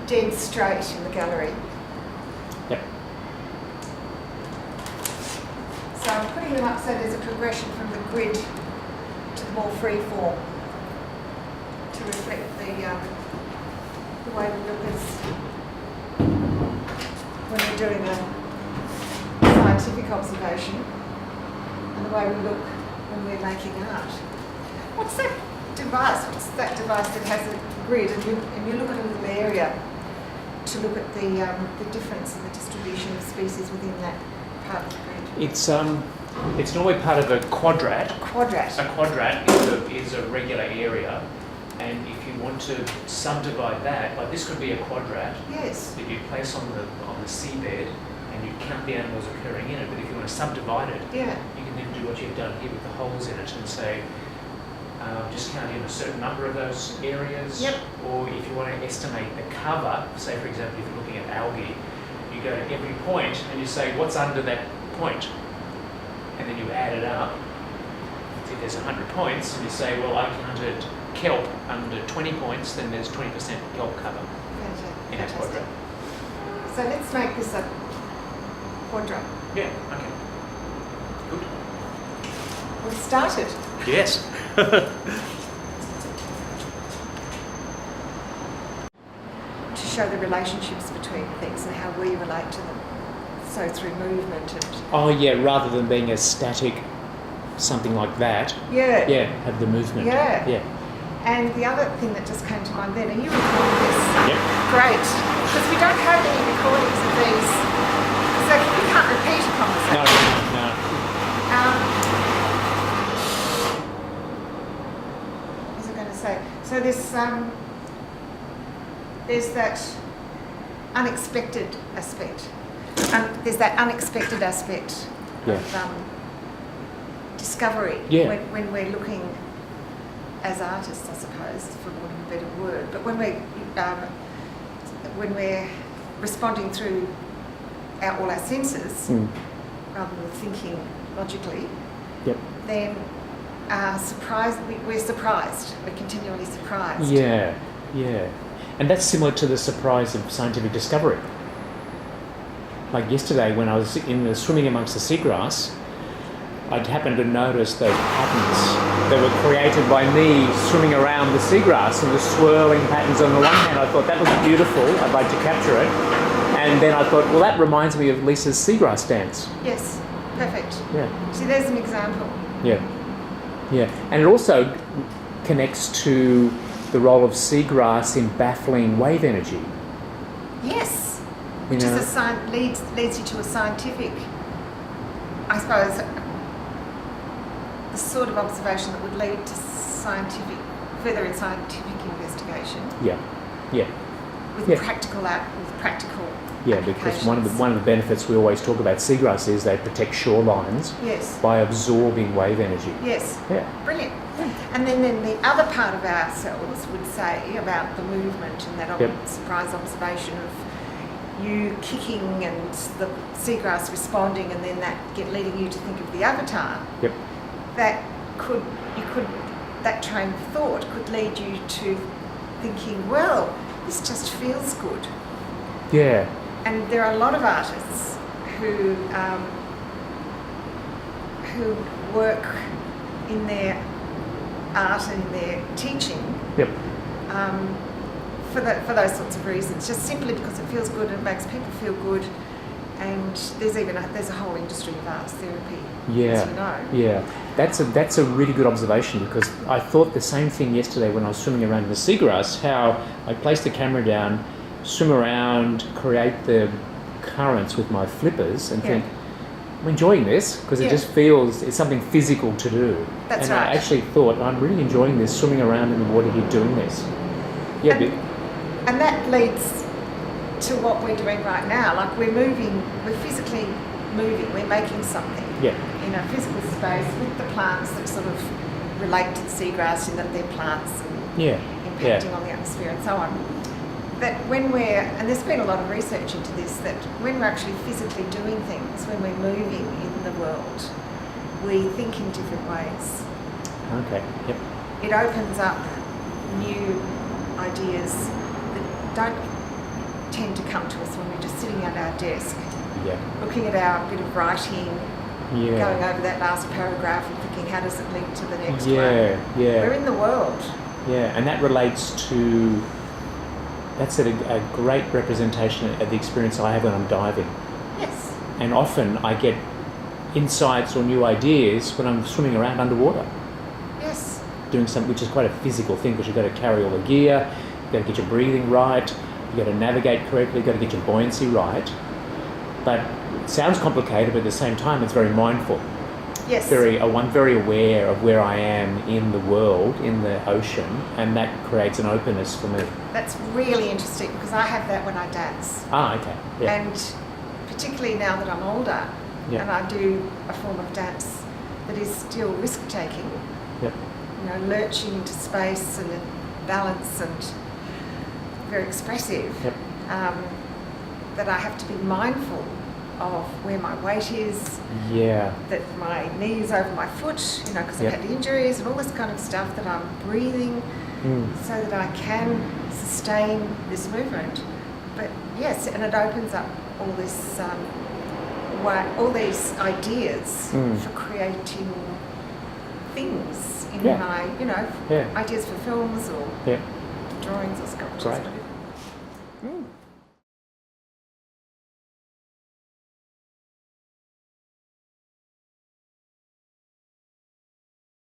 dead straight in the gallery. Yep. So I'm putting them up so there's a progression from the grid to the more free form to reflect the way we look as when we're doing a scientific observation and the way we look when we're making art. What's that device? What's that device that has a grid and you look at a little area to look at the difference in the distribution of species within that part of the grid? It's normally part of a quadrat. Quadrat. A quadrat is a regular area, and if you want to subdivide that, like this could be a quadrat Yes. that you place on the seabed, and you count the animals occurring in it. But if you want to subdivide it, Yeah. you can then do what you've done here with the holes in it and say, just count in a certain number of those areas. Yep. Or if you want to estimate the cover, say for example, if you're looking at algae, you go to every point and you say, what's under that point? And then you add it up. If there's 100 points, and you say, well, I counted kelp under 20 points, then there's 20% kelp cover in a quadrat. So let's make this a quadrat. Yeah, okay. Good. We've started. Yes. To show the relationships between things and how we relate to them. So through movement and... Oh yeah, rather than being a static something like that. Yeah. Yeah, have the movement. Yeah. Yeah. And the other thing that just came to mind then, are you recording this? Yep. Great. Because we don't have any recordings of these. So you can't repeat a conversation. No. What was I going to say? So there's that unexpected aspect. There's that unexpected aspect of discovery when we're looking as artists, I suppose, for want of a better word. But when we're responding through all our senses, rather than thinking logically, then we're surprised. We're continually surprised. Yeah. And that's similar to the surprise of scientific discovery. Like yesterday when I was swimming amongst the seagrass, I'd happened to notice those patterns that were created by me swimming around the seagrass, and the swirling patterns. On the one hand, I thought that was beautiful, I'd like to capture it. And then I thought, well, that reminds me of Lisa's seagrass dance. Yes, perfect. Yeah. See, there's an example. Yeah. And it also connects to the role of seagrass in baffling wave energy. Yes. Which is leads you to a scientific, I suppose, the sort of observation that would lead to further scientific investigation. Yeah. With practical Yeah, because one of the benefits we always talk about seagrass is they protect shorelines by absorbing wave energy. Yes. Yeah. Brilliant. And then the other part of ourselves would say about the movement and that surprise observation of you kicking and the seagrass responding, and then leading you to think of the avatar. Yep. That train of thought could lead you to thinking, well, this just feels good. Yeah. And there are a lot of artists who work in their art and their teaching for those sorts of reasons, just simply because it feels good and it makes people feel good. And there's a whole industry of arts therapy, as you know. Yeah, that's a really good observation, because I thought the same thing yesterday when I was swimming around in the seagrass, how I placed the camera down, swim around, create the currents with my flippers, and think, I'm enjoying this, because it just feels it's something physical to do. That's right. I actually thought, I'm really enjoying this, swimming around in the water here doing this. Yeah, and that leads to what we're doing right now. Like we're physically moving, we're making something in a physical space with the plants that sort of relate to the seagrass in that they're plants and impacting on the atmosphere and so on. That and there's been a lot of research into this, that when we're actually physically doing things, when we're moving in the world, we think in different ways. Okay, yep. It opens up new ideas that don't tend to come to us when we're just sitting at our desk, Yeah. looking at our bit of writing, Yeah. going over that last paragraph and thinking, how does it link to the next one? Yeah. Yeah. We're in the world. Yeah, and that relates to, that's a great representation of the experience I have when I'm diving. Yes. And often I get insights or new ideas when I'm swimming around underwater, Yes. doing something which is quite a physical thing because you've got to carry all the gear, you've got to get your breathing right, you've got to navigate correctly, you've got to get your buoyancy right. But it sounds complicated, but at the same time it's very mindful. Yes. I'm very aware of where I am in the world, in the ocean, and that creates an openness for me. That's really interesting because I have that when I dance. Ah, okay. Yeah. And particularly now that I'm older, Yeah. and I do a form of dance that is still risk-taking, Yep. you know, lurching into space and balance and very expressive, Yep. that I have to be mindful of where my weight is, Yeah. that my knee is over my foot, you know, because Yep. I've had injuries and all this kind of stuff, that I'm breathing so that I can sustain this movement. But yes, and it opens up all this, all these ideas for creating things in Yeah. my, you know, Yeah. ideas for films or Yeah. drawings or sculptures. Great. Whatever.